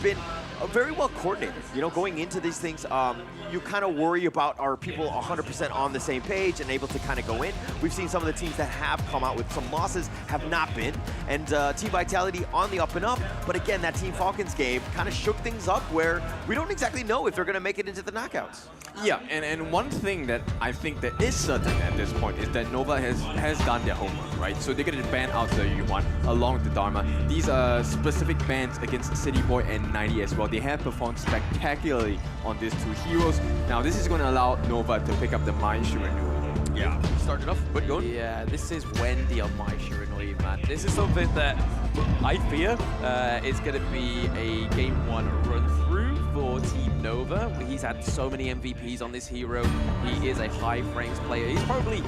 been very well coordinated. You know, going into these things, you kind of worry about are people 100% on the same page and able to kind of go in. We've seen some of the teams that have come out with some losses have not been, and Team Vitality on the up and up. But again, that Team Falcons game kind of shook things up where we don't exactly know if they're going to make it into the knockouts. Yeah, and one thing that I think that is certain at this point is that Nova has done their homework, right? So they're going to ban out the U1 along with the Dharma. These are specific bans against City Boy and 90 as well. They have performed spectacularly on these two heroes. Now this is going to allow Nova to pick up the Mai Shiranui. Yeah, started off, but go. Yeah, this is Wendy on my Shiranui, man. This is something that I fear is going to be a Game 1 run-through for Team Nova. He's had so many MVPs on this hero. He is a high frames player. He's probably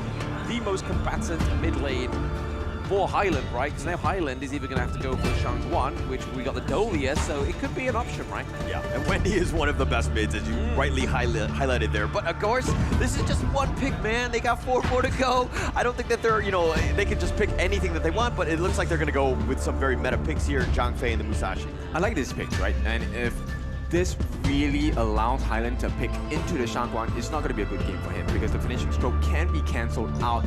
the most combatant mid lane for Highland, right? Because now Highland is either going to have to go for the Shang-Guan, which we got the Dolia, so it could be an option, right? Yeah, and Wendy is one of the best mids, as you rightly highlighted there. But of course, this is just one pick, man. They got 4 more to go. I don't think that they're, you know, they can just pick anything that they want, but it looks like they're going to go with some very meta picks here, Zhang Fei and the Musashi. I like this pick, right? And if this really allows Highland to pick into the Shangguan, it's not going to be a good game for him because the finishing stroke can be cancelled out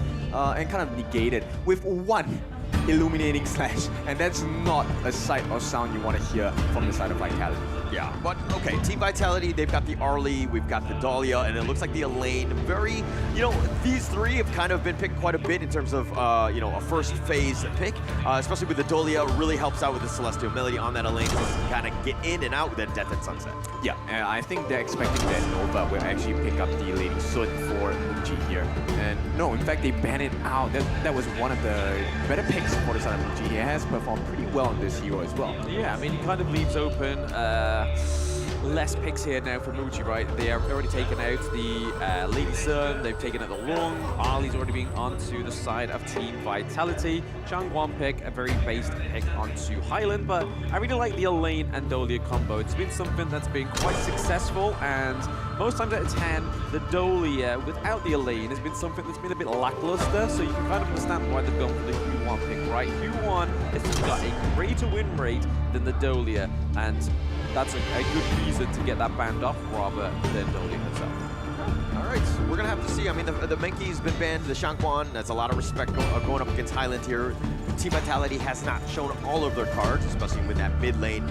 and kind of negated with one illuminating slash, and that's not a sight or sound you want to hear from the side of Vitality. Yeah, but okay, Team Vitality, they've got the Arlie, we've got the Dahlia, and it looks like the Elaine. Very, you know, these three have kind of been picked quite a bit in terms of, you know, a first phase pick, especially with the Dahlia, really helps out with the Celestial Melody on that Elaine to kind of get in and out with that Death and Sunset. Yeah, and I think they're expecting that Nova will actually pick up the Lady Sun for Muji here. And no, in fact, they banned it out. That was one of the better picks for the side of Muji. He has performed pretty well on this hero as well. Yeah, I mean, he kind of leaves open less picks here now for Muji, right? They have already taken out the Lady Sun, they've taken out the Long, Ali's already been onto the side of Team Vitality. Changguan pick, a very based pick onto Highland, but I really like the Elaine and Dahlia combo. It's been something that's been quite successful, and most times out of 10, the Dahlia without the Elaine has been something that's been a bit lackluster, so you can kind of understand why they've gone for the Q1 pick, right? Q1 has just got a greater win rate than the Dahlia, and that's a good reason to get that banned off rather than Dahlia herself. All right, so we're going to have to see. I mean, the Menki's been banned, the Shangguan, that's a lot of respect going up against Highland here. Team Vitality has not shown all of their cards, especially with that mid lane.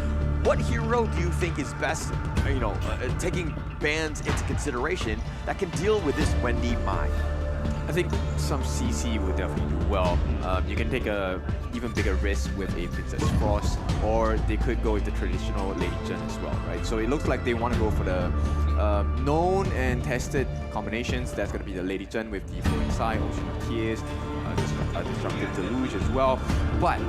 What hero do you think is best, you know, taking bans into consideration that can deal with this Wendy Mai? I think some CC would definitely do well. You can take a even bigger risk with a Princess Frost, or they could go with the traditional Lady Jin as well, right? So it looks like they want to go for the known and tested combinations. That's going to be the Lady Jin with the Flowing Sai, Ocean of Tears, Destructive Deluge as well. But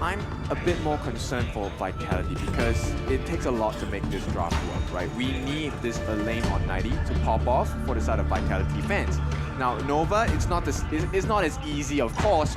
I'm a bit more concerned for Vitality because it takes a lot to make this draft work, right? We need this Elaine on 90 to pop off for the side of Vitality fans. Now, Nova, it's not as easy, of course.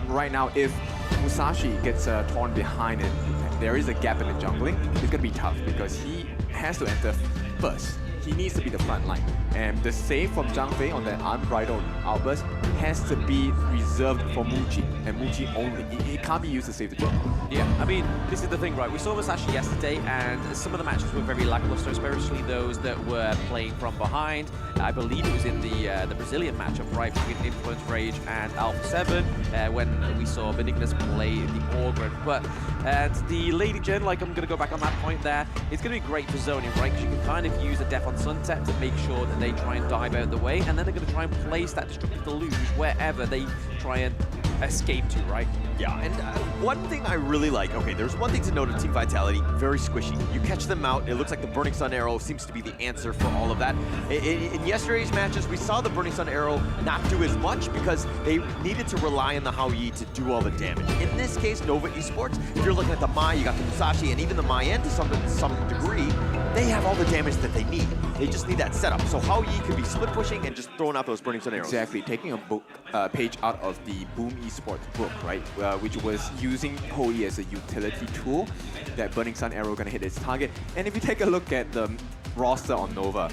Right now, if Musashi gets torn behind and there is a gap in the jungling, it's going to be tough because he has to enter first. He needs to be the front line. And the save from Zhang Fei on that unbridled outburst has to be reserved for Muji, and Muji only. It can't be used to save the jungle. Yeah, I mean, this is the thing, right? We saw Musashi yesterday, and some of the matches were very lackluster, especially those that were playing from behind. I believe it was in the Brazilian matchup, right, between Influence Rage and Alpha 7, when we saw Benignus play the Orgren. But the Lady Jin, like, I'm going to go back on that point there, it's going to be great for zoning, right? Because you can kind of use a Death on Sunset to make sure that they try and dive out of the way, and then they're going to try and place that Destructive Deluge wherever they try and escape to, right? Yeah, and one thing I really like, okay, there's one thing to note of Team Vitality, very squishy. You catch them out, it looks like the Burning Sun Arrow seems to be the answer for all of that. In yesterday's matches, we saw the Burning Sun Arrow not do as much because they needed to rely on the Hao Yi to do all the damage. In this case, Nova Esports, if you're looking at the Mai, you got the Musashi, and even the Maien to some degree, they have all the damage that they need. They just need that setup. So Hao Yi can be split pushing and just throwing out those Burning Sun Arrows. Exactly, taking a page out of the Boom Esports book, right? Which was using Hao Yi as a utility tool. That Burning Sun Arrow gonna hit its target. And if you take a look at the roster on Nova,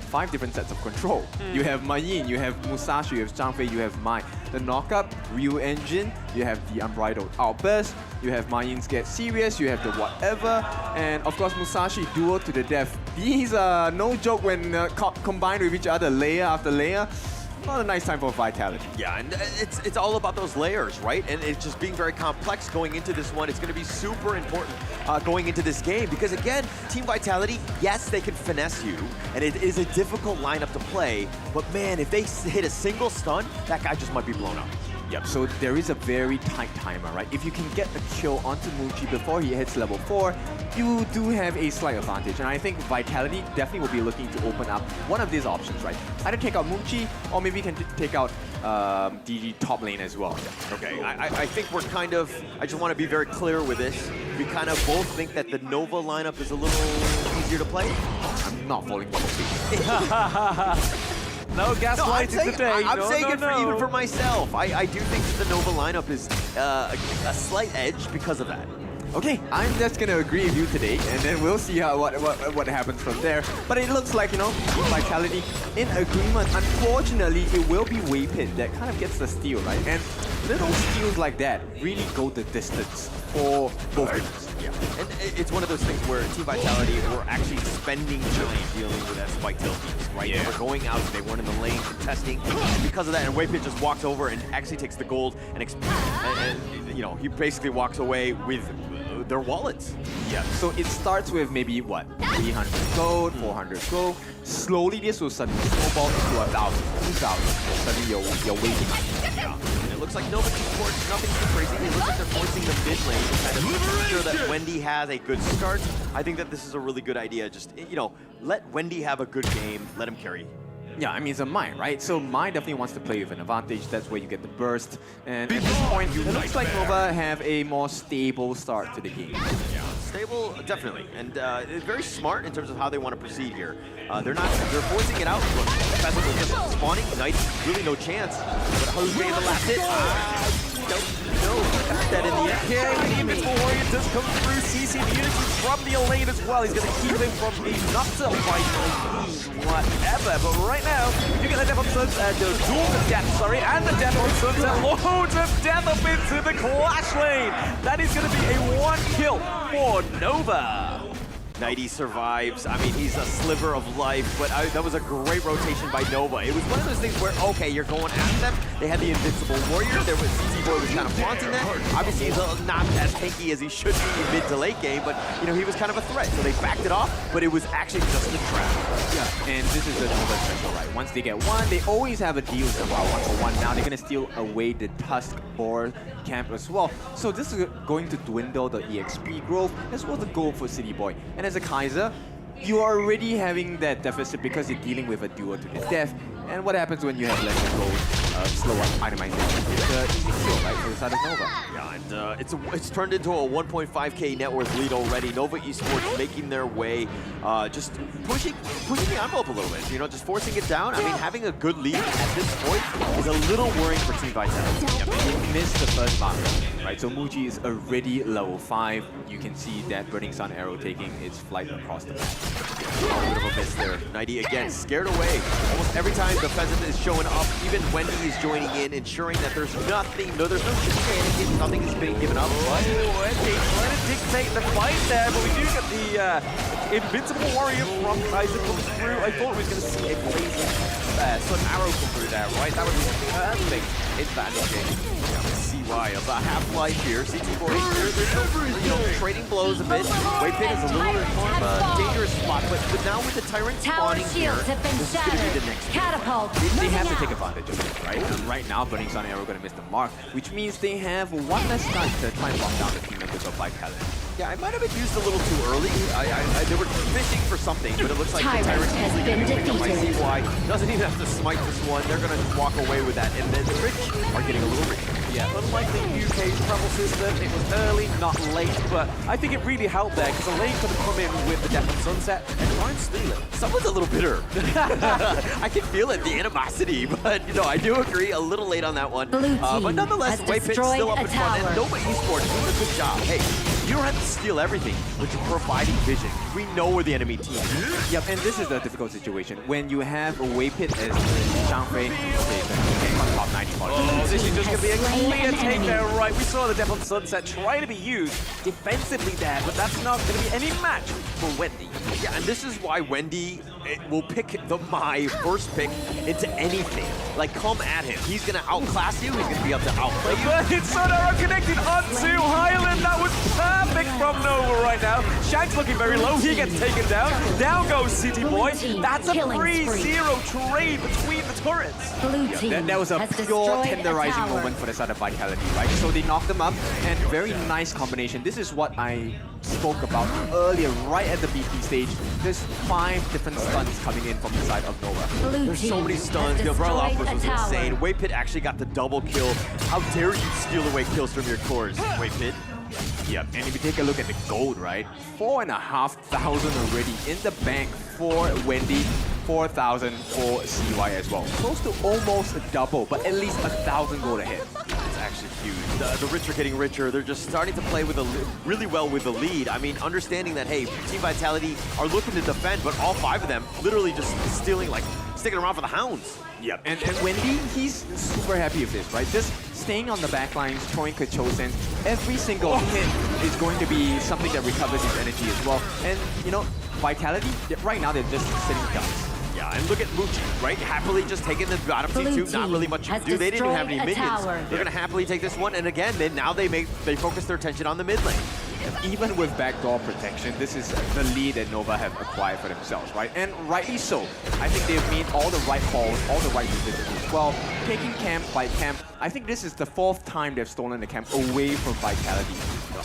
5 different sets of control. You have Mayin, you have Musashi, you have Zhang Fei, you have Mai. The knockup, Ryu Engine, you have the Unbridled Outburst, you have Mayin's Get Serious, you have the Whatever, and of course Musashi Duel to the Death. These are no joke when combined with each other, layer after layer. Not a nice time for Vitality. Yeah, and it's all about those layers, right? And it's just being very complex going into this one. It's going to be super important going into this game because, again, Team Vitality, yes, they can finesse you, and it is a difficult lineup to play, but man, if they hit a single stun, that guy just might be blown up. Yep, so there is a very tight timer, right? If you can get a kill onto Muji before he hits level 4, you do have a slight advantage. And I think Vitality definitely will be looking to open up one of these options, right? Either take out Muji, or maybe you can take out the top lane as well. Okay, I think we're kind of, I just want to be very clear with this. We kind of both think that the Nova lineup is a little easier to play. I'm not falling for it. No gaslighting today. I'm no, saying no, it no. even for myself. I do think that the Nova lineup is a slight edge because of that. Okay, I'm just gonna agree with you today, and then we'll see what happens from there. But it looks like, you know, Vitality in agreement. Unfortunately, it will be Waypit that kind of gets the steal, right? And little steals like that really go the distance for both teams. Yeah, and it's one of those things where Team Vitality were actually spending time dealing with that spike tail teams, right? Yeah. They were going out, they weren't in the lane contesting, and because of that, and Waypit just walks over and actually takes the gold, and you know, he basically walks away with their wallets. Yeah, so it starts with maybe, what, 300 gold, 400 gold. Slowly, this will suddenly snowball into 1,000, 2,000, and suddenly you're waiting. Yeah, and it looks like Nova Esports, nothing too crazy. It looks like they're forcing the mid lane to kind of ensure that Wendy has a good start. I think that this is a really good idea. Just, you know, let Wendy have a good game, let him carry. Yeah, I mean, it's a Mai, right? So Mai definitely wants to play with an advantage. That's where you get the burst. And at this point, it looks like Nova have a more stable start to the game. Yeah, stable, definitely, and it's very smart in terms of how they want to proceed here. They're forcing it out. Look, Pheasant was just spawning. Knight, really no chance. But Jose the last hit. No, that in the end. Okay, the Invincible Warrior does come through. CC the unity from the lane as well. He's going to keep him from the nutter fight whatever. But right now, you get the Death on Suns, the duel to death, sorry, and the Death on Suns, and loads of death up into the Clash lane. That is going to be a 1 kill for Nova. Nighty survives. I mean, he's a sliver of life, but that was a great rotation by Nova. It was one of those things where, okay, you're going at them. They had the Invincible Warrior. There was CC Boy was kind of flaunting that. Obviously, he's not as tanky as he should be in mid to late game, but you know, he was kind of a threat. So they backed it off, but it was actually just a trap. Yeah, and this is the Nova special, right? Once they get one, they always have a deal somehow 1-for-1. Now they're gonna steal away the Tusk or camp as well. So this is going to dwindle the EXP growth as well as the gold for City Boy. And as a Kaiser, you are already having that deficit because you're dealing with a duel to the death. And what happens when you have less gold, slow up itemization? It's an easy kill, right, for the side of Nova. Yeah, and it's turned into a 1.5k net worth lead already. Nova Esports making their way, just pushing the envelope a little bit. You know, just forcing it down. I mean, having a good lead at this point is a little worrying for Team Vitality. Yep, they missed the first marker, right? So Muji is already level 5. You can see that Burning Sun arrow taking its flight across the map. A bit of a miss there. Nighty again, scared away. Almost every time the Pheasant is showing up, even Wendy is joining in, ensuring that there's nothing, there's no shenanigans, nothing is being given up. But Wendy trying to dictate the fight there, but we do get the Invincible Warrior from Kaiser come through. I thought we was going to see a blazing Sun arrow come through there, right? That would be perfect in that game. CY of a half-life here. CT Boy, they're trading blows a bit. Waypit is a little bit more of a dangerous spot, but now with the Tyrant spawning here, this is going to be the next Catapult. They have to take advantage of it, right? And right now, Burning Sun Arrow going to miss the mark, which means they have one less time to try and lock down the team members of Vitality. Yeah, it might have been used a little too early. They were fishing for something, but it looks like the Tyrant has been defeated. CY doesn't even have to smite this one. They're going to just walk away with that, and then the rich are getting a little rich. Yeah, unlike the UK travel system, it was early, not late, but I think it really helped there because the lane could have come in with the Death on Sunset and try and steal it. Someone's a little bitter. I can feel it, the animosity, but you know, I do agree, a little late on that one. Blue team But nonetheless, has Waypit's destroyed still up a in front, and tower. Nova Esports doing a good job. Hey, You don't have to steal everything, but you're providing vision. We know where the enemy team is. Yep, and this is a difficult situation. When you have a Waypit as Zhang Fei, okay, then on top 90 points. Oh, this is just going to be a clear Slain an takedown, right? We saw the Death on Sunset try to be used defensively there, but that's not going to be any match for Wendy. Yeah, and this is why Wendy will pick my first pick into anything. Like, come at him. He's going to outclass you. He's going to be able to outplay you. But it's so narrow connected onto Highland. That was perfect from Nova right now. Shank's looking very low. He gets taken down. Down goes City Boy. That's a 3-0 trade between the turrets. Blue team That was a has pure destroyed a tenderizing tower. moment for the side of Vitality, right? So they knocked them up, and very nice combination. This is what I spoke about earlier, right at the BP stage. There's 5 different stuns coming in from the side of Nova. Blue There's so team many has stuns. The umbrella destroyed outburst was a tower. insane. Waypit actually got the double kill. How dare you steal away kills from your cores, Waypit? Yep, and if you take a look at the gold, right? 4,500 already in the bank for Wendy. 4,000 for CY as well. Close to almost a double, but at least 1,000 gold ahead. It's actually huge. The rich are getting richer. They're just starting to play with really well with the lead. I mean, understanding that, hey, Team Vitality are looking to defend, but all 5 of them literally just stealing, like, sticking around for the hounds. Yep, and Wendy, he's super happy with this, right? Just staying on the back lines, throwing control sense. Every single hit is going to be something that recovers his energy as well. And, you know, Vitality, right now they're just sitting ducks. Yeah, and look at Muchi, right? Happily just taking the bottom Blue T2, not team really much to has do. They didn't even have any destroyed a minions. tower. They're gonna happily take this one, and again, now they focus their attention on the mid lane. Even with backdoor protection, this is the lead that Nova have acquired for themselves, right? And rightly so. I think they've made all the right calls, all the right decisions. Well, taking camp by camp, I think this is the 4th time they've stolen the camp away from Vitality.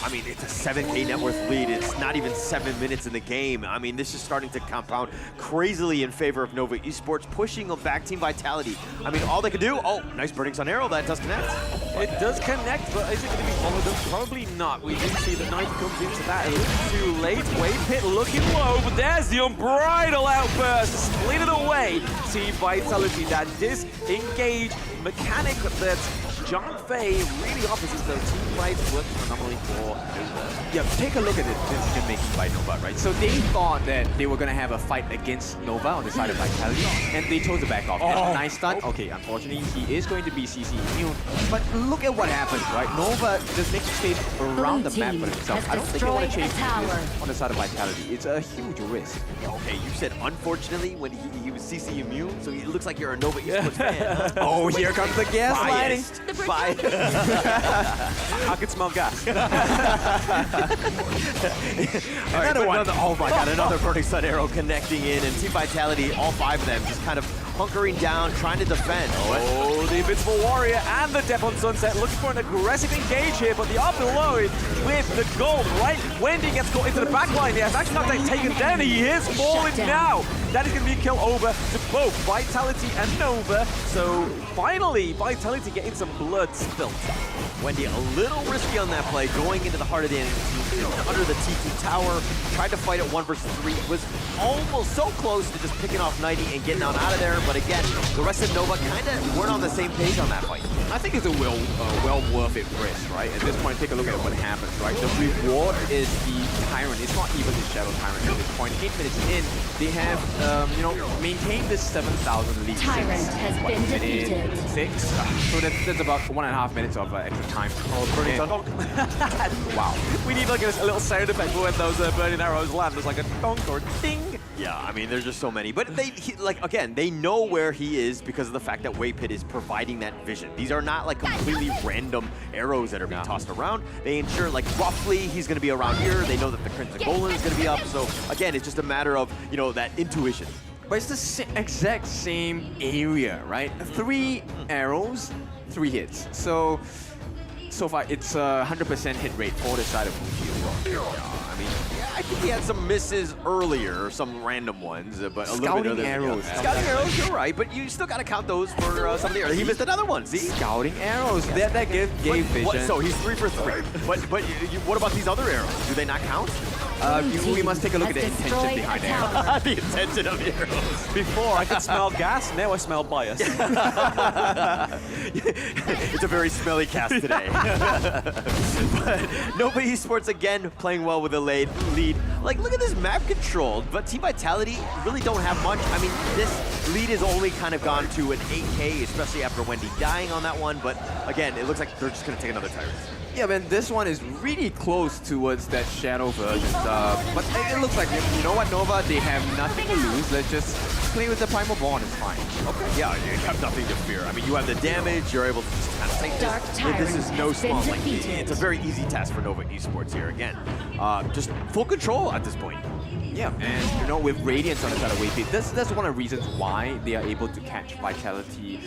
I mean, it's a 7K net worth lead. It's not even 7 minutes in the game. I mean, this is starting to compound crazily in favor of Nova Esports, pushing them back Team Vitality. I mean, all they can do, oh, nice Burning Sun arrow, that does connect. It does connect, but is it going to be followed up? Probably not. We do see that 90 comes into that a little too late. Waypit looking low, but there's the unbridled outburst. Split it away. Team Vitality, that disengage mechanic that Zhang Fei really offers us those team fights work phenomenally for Nova. Yeah, take a look at the decision making by Nova, right? So they thought that they were going to have a fight against Nova on the side of Vitality, and they chose to back off. And nice stun. Okay, unfortunately, he is going to be CC immune. But look at what happens, right? Nova just makes space around the map for themselves. I don't think they want to destroyed chase a tower. this on the side of Vitality. It's a huge risk. Okay, you said unfortunately when he was CC immune, so it looks like you're a Nova Esports fan. Huh? Oh, here comes the gaslighting. Biased. I can smell gas. Another one. Oh my god, another Burning Sun arrow connecting in, and Team Vitality, all 5 of them, just kind of hunkering down, trying to defend. Oh, the Invincible Warrior and the Death on Sunset looking for an aggressive engage here, but the up below it with the gold, right? Wendy gets caught into the back line. He has actually not taken down. He is falling Shut down. now. That is going to be a kill over to both Vitality and Nova. So finally, Vitality getting some blood spilt. Wendy a little risky on that play, going into the heart of the enemy team, under the T2 tower, tried to fight it 1 versus 3, was almost so close to just picking off 90 and getting on out of there, but again, the rest of Nova kind of weren't on the same page on that fight. I think it's a well worth it risk, right? At this point, take a look at what happens, right? The reward is the Tyrant. It's not even the Shadow Tyrant at this point. 8 minutes in, they have, you know, maintained this 7,000 lead. Tyrant has been defeated. 6. So that's about 1.5 minutes of extra time. Oh, Burning Sun. Wow. We need like a little sound effect for when those burning arrows land. There's like a donk or a ding. Yeah, I mean, there's just so many. But like, again, they know where he is because of the fact that Waypit is providing that vision. These are not like completely random arrows that are being tossed around. They ensure, like, roughly he's going to be around here. They know that the Crimson Golem is going to be up. So, again, it's just a matter of, you know, that intuition. But it's the exact same area, right? 3 arrows, 3 hits. So far, it's a 100% hit rate for the side of Muji as well. I mean, I think he had some misses earlier, some random ones, but a little bit Scouting arrows. Scouting arrows, you're right, but you still got to count those for some of the arrows. He missed another one, see? Scouting arrows. That gave vision. So he's 3 for 3. But what about these other arrows? Do they not count? We must take a look at the intention behind it. The intention of heroes. Before I could smell gas, now I smell bias. It's a very smelly cast today. But Nova Esports again playing well with a lead. Like, look at this map control. But Team Vitality really don't have much. I mean, this lead has only kind of gone to an 8K, especially after Wendy dying on that one. But again, it looks like they're just going to take another Tyrant. Yeah, man, this one is really close towards that Shadow version. But it looks like, you know what, Nova, they have nothing to lose. Let's just play with the Primal Bond, it's fine. Okay, yeah, you have nothing to fear. I mean, you have the damage, you're able to just kind of take Dark this. Tyrant This is no has been small, like, defeated. it's a very easy task for Nova Esports here again. Just full control at this point. Yeah, and you know, with Radiance on the side of Waypit, that's one of the reasons why they are able to catch Vitality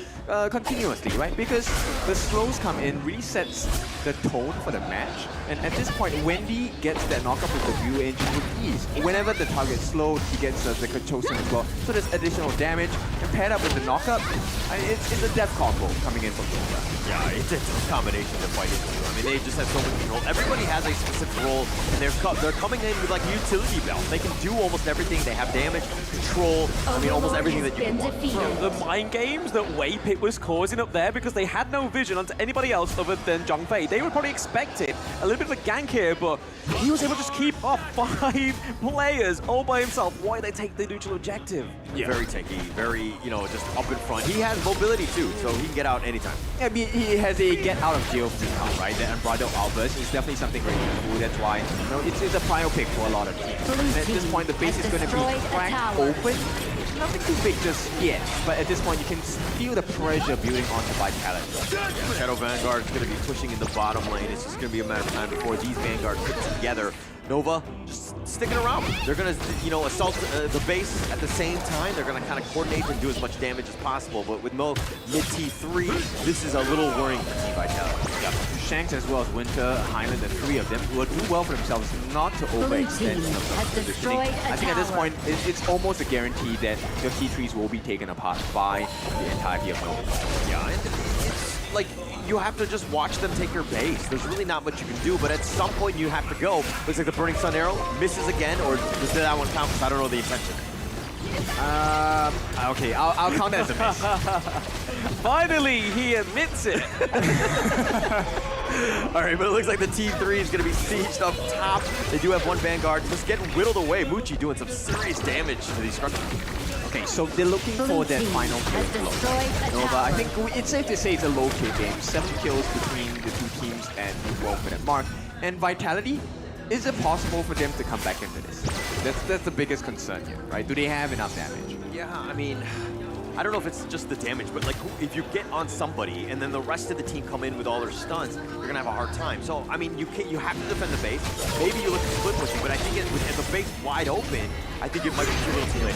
continuously, right? Because the slows come in, really sets the tone for the match. And at this point, Wendy gets that knockup with the View Engine with ease. Whenever the target's slowed, he gets the Chosen as well. So there's additional damage, and paired up with the knockup, it's a death combo coming in from Nova. Yeah, it's a tough combination to fight into. I mean, they just have so much control. Everybody has a specific role, and they're coming in with like a utility belt. They can do almost everything. They have damage, control, I mean, almost everything that you can want. The mind games that Waypit was causing up there because they had no vision onto anybody else other than Zhang Fei. They were probably expected a little bit of a gank here, but he was able to just keep off 5 players all by himself. Why they take the neutral objective? Yeah. Very tanky, very, you know, just up in front. He has mobility too, so he can get out anytime. Yeah, I mean, he has a get out of jail free card, right? The Unbridled Outburst is definitely something very useful. That's why, you know, it's a prio pick for a lot of teams. And at this point, the base is going to be cracked open. Nothing too big just yet, but at this point, you can feel the pressure building onto Vitality. Yeah, Shadow Vanguard is going to be pushing in the bottom lane. It's just going to be a matter of time before these Vanguards put together. Nova just sticking around. They're going to, you know, assault the base at the same time. They're going to kind of coordinate and do as much damage as possible. But with no mid T3, this is a little worrying for Team Vitality. Yeah. Shanks as well as Winter, Highland, the 3 of them will do well for themselves not to overextend in terms of positioning. I think at this point, it's almost a guarantee that the T3s will be taken apart by the entirety of Nova. Yeah, and it's like, you have to just watch them take your base. There's really not much you can do, but at some point you have to go. Looks like the Burning Sun Arrow misses again, or does that one count? Because I don't know the intention. Okay, I'll count that as a miss. Finally, he admits it. All right, but it looks like the T3 is going to be sieged up top. They do have one Vanguard, just getting whittled away. Muchi doing some serious damage to these structures. Okay, so they're looking for that final kill. Nova, I think it's safe to say it's a low kill game. 7 kills between the 2 teams and the 12-minute mark. And Vitality, is it possible for them to come back into this? That's the biggest concern here, right? Do they have enough damage? Yeah, I mean, I don't know if it's just the damage, but like if you get on somebody and then the rest of the team come in with all their stuns, you're gonna have a hard time. So I mean, you have to defend the base. Maybe you look at split pushing, but I think with the base wide open, I think it might be too little too late.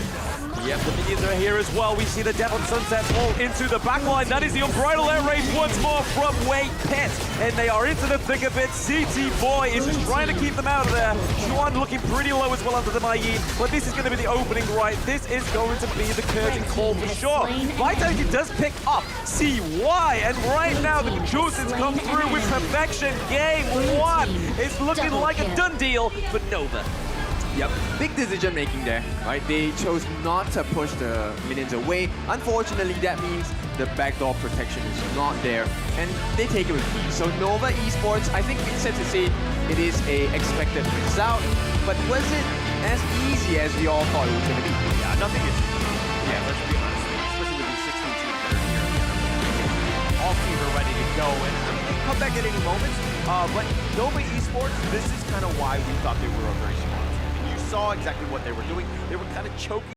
Yep, the minions are here as well. We see the Death on Sunset fall into the backline. That is the Unbridled Air Raid once more from Waypit. And they are into the thick of it. CT Boy is just trying to keep them out of there. Xuan looking pretty low as well under the Mayin. But this is going to be the opening right. This is going to be the curtain call for sure. Vitality does pick up CY. And right now the Chosens come through with perfection. Game 1 is looking like a done deal for Nova. Yep, big decision making there, right? They chose not to push the minions away. Unfortunately, that means the backdoor protection is not there, and they take it with ease. So Nova Esports, I think it's safe to say it is a expected result, but was it as easy as we all thought it was going to be? Yeah, nothing is. Yeah, let's be honest, especially with these 16 teams that are here. All teams are ready to go, and I mean, they can come back at any moment. But Nova Esports, this is kind of why we thought they were a very strong team. You saw exactly what they were doing. They were kind of choking